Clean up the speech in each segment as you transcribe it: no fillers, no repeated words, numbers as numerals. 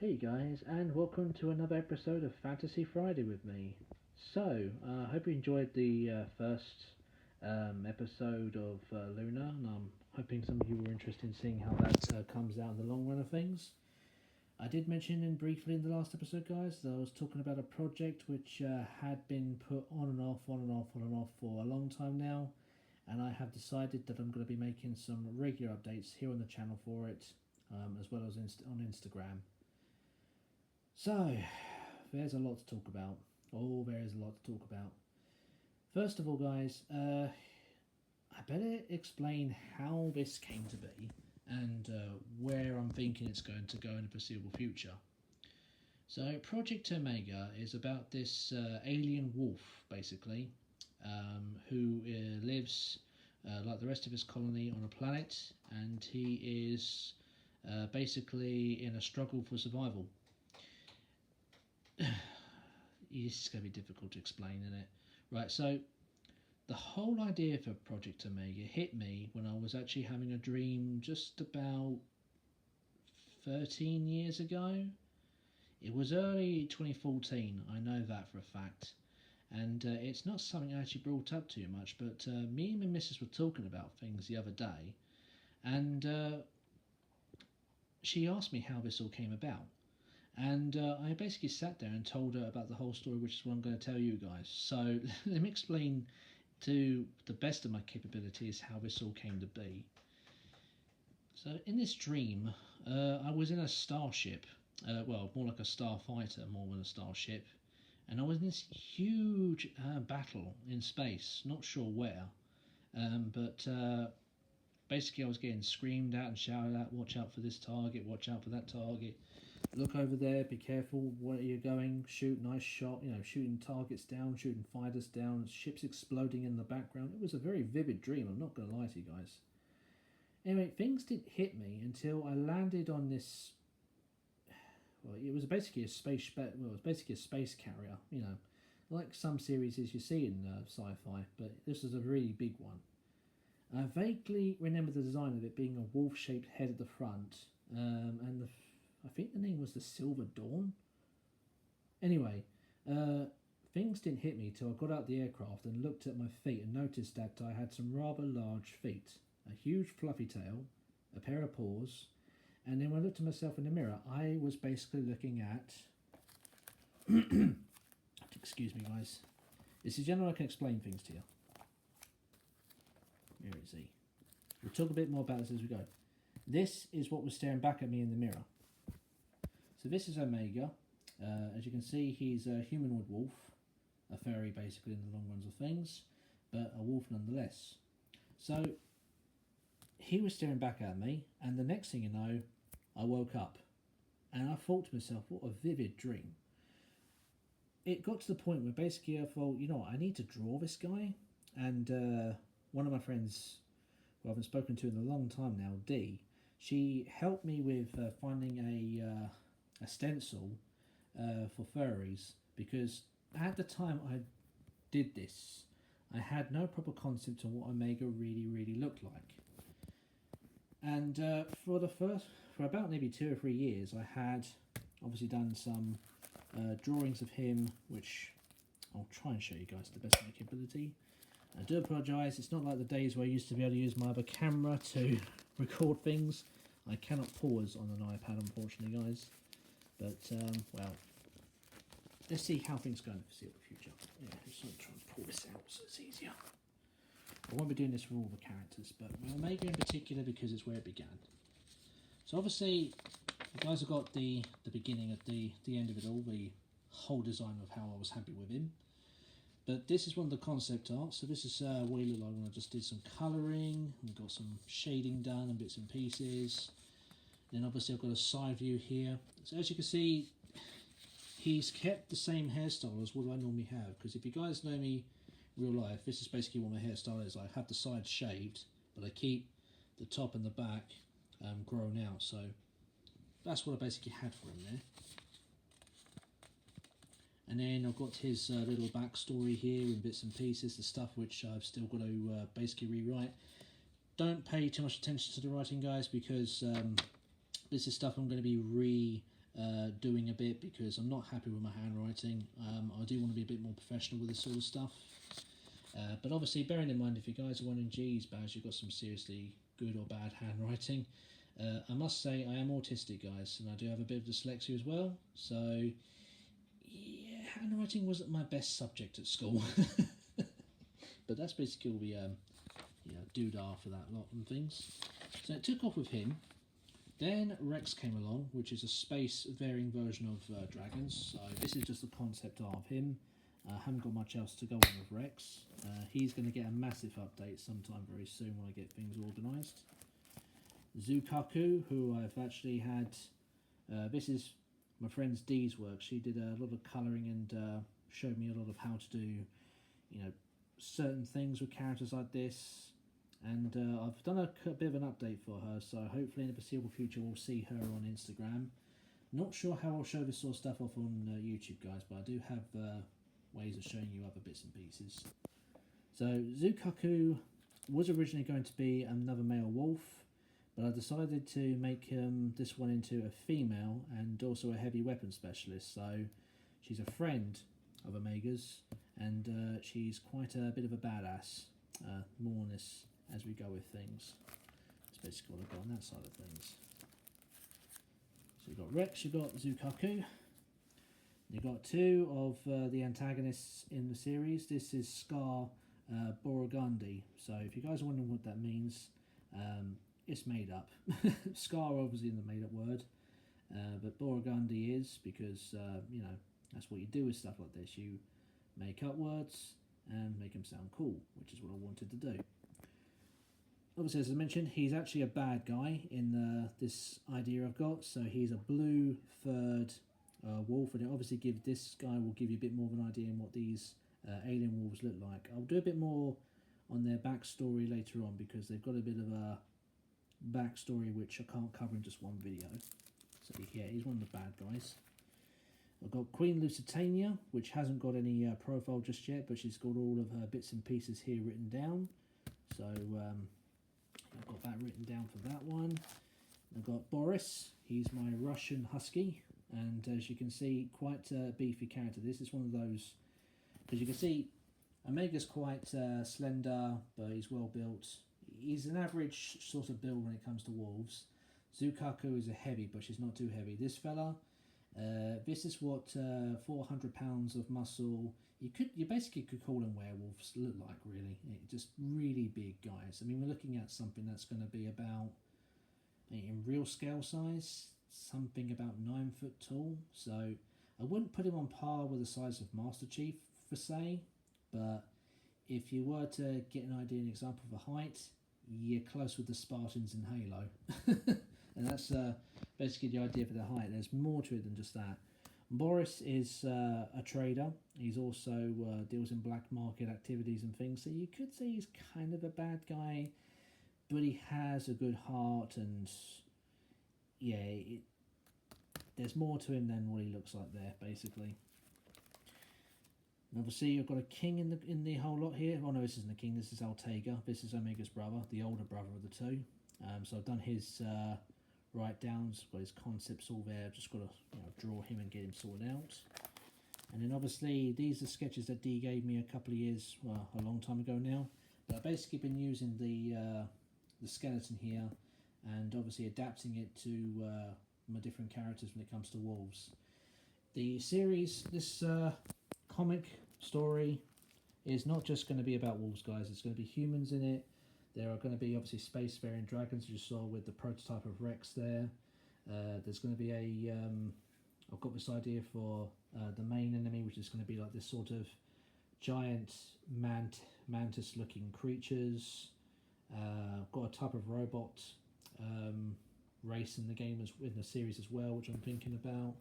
Hey guys, and welcome to another episode of Fantasy Friday with me. So, I hope you enjoyed the first episode of Luna, and I'm hoping some of you were interested in seeing how that comes out in the long run of things. I did mention briefly in the last episode, guys, that I was talking about a project which had been put on and off, on and off, on and off for a long time now, and I have decided that I'm going to be making some regular updates here on the channel for it, as well as on Instagram. So, there's a lot to talk about. Oh, there is a lot to talk about. First of all, guys, I better explain how this came to be and where I'm thinking it's going to go in the foreseeable future. So, Project Omega is about this alien wolf, basically, who lives like the rest of his colony on a planet, and he is basically in a struggle for survival. It's going to be difficult to explain, isn't it? Right, so the whole idea for Project Omega hit me when I was actually having a dream just about 13 years ago. It was early 2014, I know that for a fact. And it's not something I actually brought up too much, but me and my missus were talking about things the other day, and she asked me how this all came about. And I basically sat there and told her about the whole story, which is what I'm going to tell you guys. So let me explain to the best of my capabilities how this all came to be. So in this dream, I was in a starship, well, more like a starfighter more than a starship, and I was in this huge battle in space, not sure where, but basically I was getting screamed at and shouted at, watch out for this target, watch out for that target. Look over there, be careful where you're going, shoot, nice shot, shooting targets down, shooting fighters down, ships exploding in the background. It was a very vivid dream, I'm not going to lie to you guys. Anyway, things didn't hit me until I landed on this, well, it was basically a space carrier, like some series you see in sci-fi, but this is a really big one. I vaguely remember the design of it being a wolf-shaped head at the front, and I think the name was the Silver Dawn. Anyway, things didn't hit me till I got out the aircraft and looked at my feet and noticed that I had some rather large feet, a huge fluffy tail, a pair of paws, and then when I looked at myself in the mirror, I was basically looking at... Excuse me, guys. This is generally I can explain things to you. Where is he? We'll talk a bit more about this as we go. This is what was staring back at me in the mirror. So this is Omega. As you can see, he's a humanoid wolf, a fairy basically in the long runs of things, but a wolf nonetheless. So he was staring back at me, and the next thing you know, I woke up, and I thought to myself, what a vivid dream. It got to the point where basically I thought, you know what, I need to draw this guy, and one of my friends, who I haven't spoken to in a long time now, Dee, she helped me with finding a stencil for furries, because at the time I did this, I had no proper concept of what Omega really looked like. And for about maybe 2 or 3 years, I had obviously done some drawings of him, which I'll try and show you guys to the best of my capability. I do apologise, it's not like the days where I used to be able to use my other camera to record things. I cannot pause on an iPad, unfortunately, guys. But, well, let's see how things go in the foreseeable future. Yeah, just try and pull this out so it's easier. I won't be doing this for all the characters, but Omega in particular because it's where it began. So obviously, you guys have got the beginning of the end of it all, the whole design of how I was happy with him. But this is one of the concept art, so this is what he looked like when I just did some colouring, and got some shading done and bits and pieces. Then obviously I've got a side view here. So as you can see, he's kept the same hairstyle as what I normally have, because if you guys know me real life, this is basically what my hairstyle is. I have the sides shaved, but I keep the top and the back grown out, so that's what I basically had for him there. And then I've got his little backstory here in bits and pieces, the stuff which I've still got to basically rewrite. Don't pay too much attention to the writing, guys, because this is stuff I'm going to be doing a bit because I'm not happy with my handwriting. I do want to be a bit more professional with this sort of stuff. But obviously, bearing in mind, if you guys are wanting G's badge, you've got some seriously good or bad handwriting. I must say, I am autistic, guys, and I do have a bit of dyslexia as well. So, yeah, handwriting wasn't my best subject at school. But that's basically all we doodah for that lot and things. So it took off with him. Then Rex came along, which is a space varying version of Dragons. So this is just the concept of him. I haven't got much else to go on with Rex. He's going to get a massive update sometime very soon when I get things organised. Zukaku, who I've actually had... this is my friend's Dee's work. She did a lot of colouring and showed me a lot of how to do, certain things with characters like this. And I've done a bit of an update for her, so hopefully in the foreseeable future we'll see her on Instagram. Not sure how I'll show this sort of stuff off on YouTube, guys, but I do have ways of showing you other bits and pieces. So Zukaku was originally going to be another male wolf, but I decided to make this one into a female and also a heavy weapon specialist. So she's a friend of Omega's, and she's quite a bit of a badass. More on this as we go with things. That's basically what I've got on that side of things. So you've got Rex, you've got Zukaku. You've got two of the antagonists in the series. This is Scar Borogundi. So if you guys are wondering what that means, it's made up. Scar obviously in the made up word, but Borogundi is because, that's what you do with stuff like this. You make up words and make them sound cool, which is what I wanted to do. Obviously, as I mentioned, he's actually a bad guy in this idea I've got. So he's a blue furred wolf, and it obviously this guy will give you a bit more of an idea on what these alien wolves look like. I'll do a bit more on their backstory later on because they've got a bit of a backstory which I can't cover in just one video. So yeah, he's one of the bad guys. I've got Queen Lusitania, which hasn't got any profile just yet, but she's got all of her bits and pieces here written down. So I've got that written down for that one. I've got Boris. He's my Russian husky, and as you can see, quite a beefy character. This is one of those, as you can see, Omega's quite slender, but he's well built. He's an average sort of build when it comes to wolves. Zukaku is a heavy, but she's not too heavy. This fella, this is what 400 pounds of muscle. You basically could call them werewolves look like, really. Just really big guys. I mean, we're looking at something that's going to be about, in real scale size, something about 9 foot tall. So I wouldn't put him on par with the size of Master Chief per se, but if you were to get an idea, an example of a height, you're close with the Spartans in Halo. And that's basically the idea for the height. There's more to it than just that. Boris is a trader. He's also deals in black market activities and things. So you could say he's kind of a bad guy, but he has a good heart, and yeah, there's more to him than what he looks like there, basically. And obviously, you've got a king in the whole lot here. Oh no, this isn't a king. This is Altega. This is Omega's brother, the older brother of the two. So I've done his write-downs, got his concepts all there. I've just got to draw him and get him sorted out. And then obviously these are sketches that Dee gave me a couple of years, well, a long time ago now. But I've basically been using the skeleton here and obviously adapting it to my different characters when it comes to wolves. The series, this comic story is not just going to be about wolves, guys. It's going to be humans in it. There are going to be obviously spacefaring dragons, as you saw with the prototype of Rex there. There's going to be I've got this idea for the main enemy, which is going to be like this sort of giant mantis-looking creatures. I've got a type of robot race in the game, in the series as well, which I'm thinking about.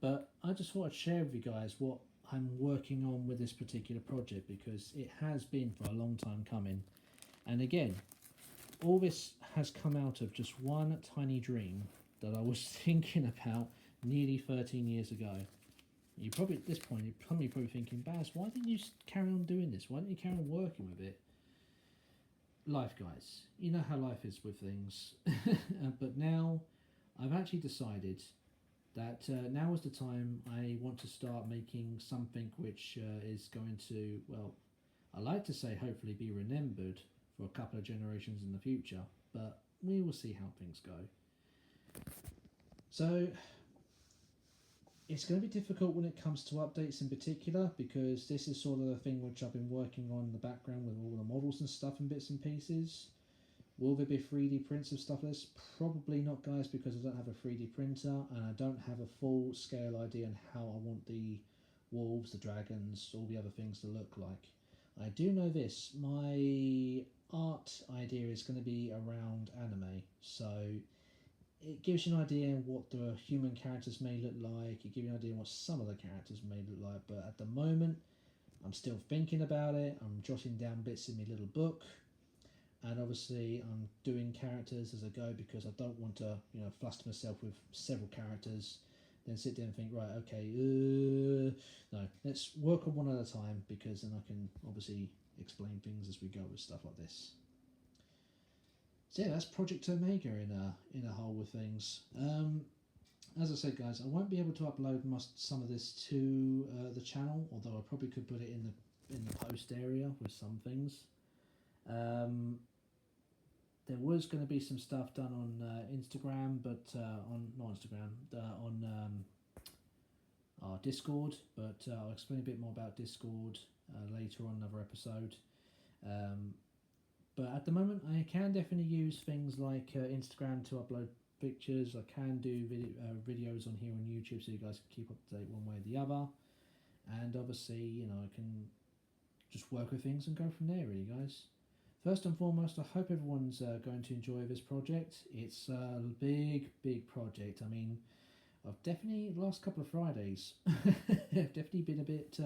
But I just thought I'd share with you guys what I'm working on with this particular project, because it has been for a long time coming. And again, all this has come out of just one tiny dream that I was thinking about nearly 13 years ago. You probably, at this point, you're probably thinking, Baz, why didn't you carry on doing this? Why didn't you carry on working with it? Life, guys. You know how life is with things. But now, I've actually decided that now is the time I want to start making something which is going to, well, I like to say hopefully be remembered for a couple of generations in the future, but we will see how things go. So it's going to be difficult when it comes to updates in particular, because this is sort of the thing which I've been working on in the background with all the models and stuff and bits and pieces. Will there be 3D prints of stuff like this? Probably not, guys, because I don't have a 3D printer and I don't have a full scale idea on how I want the wolves, the dragons, all the other things to look like. I do know this, my art idea is going to be around anime, so it gives you an idea of what the human characters may look like, it gives you an idea of what some of the characters may look like, but at the moment I'm still thinking about it, I'm jotting down bits in my little book. And obviously I'm doing characters as I go, because I don't want to, fluster myself with several characters, then sit down and think, right, okay, no, let's work on one at a time, because then I can obviously explain things as we go with stuff like this. So yeah, that's Project Omega in a whole with things. As I said, guys, I won't be able to upload some of this to the channel, although I probably could put it in the post area with some things. There was going to be some stuff done on Instagram, but on our Discord, but I'll explain a bit more about Discord later on another episode. But at the moment I can definitely use things like Instagram to upload pictures. I can do videos on here on YouTube, so you guys can keep up to date one way or the other, and obviously I can just work with things and go from there, really, guys. First and foremost, I hope everyone's going to enjoy this project. It's a big project. I mean, I've definitely, the last couple of Fridays, have definitely been a bit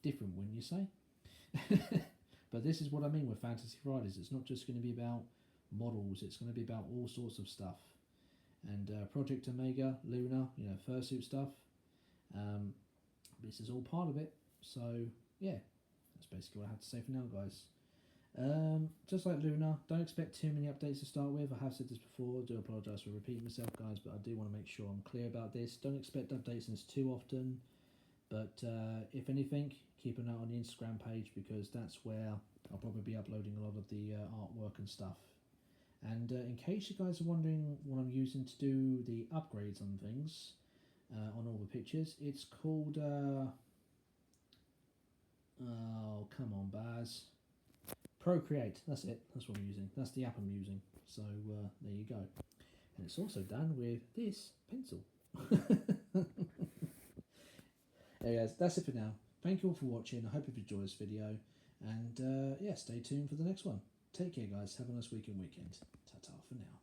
different, wouldn't you say? But this is what I mean with Fantasy Fridays. It's not just going to be about models, it's going to be about all sorts of stuff. And Project Omega, Luna, fursuit stuff. This is all part of it. So, yeah, that's basically what I have to say for now, guys. Just like Luna, don't expect too many updates to start with. I have said this before, I do apologise for repeating myself, guys, but I do want to make sure I'm clear about this. Don't expect updates this too often, but if anything, keep an eye on the Instagram page, because that's where I'll probably be uploading a lot of the artwork and stuff. And in case you guys are wondering what I'm using to do the upgrades on things, on all the pictures, it's called, oh, come on, Baz. Procreate, that's it, that's what I'm using, that's the app I'm using, so there you go. And it's also done with this pencil. Anyways, that's it for now. Thank you all for watching, I hope you've enjoyed this video, and yeah, stay tuned for the next one. Take care, guys, have a nice weekend. Ta-ta for now.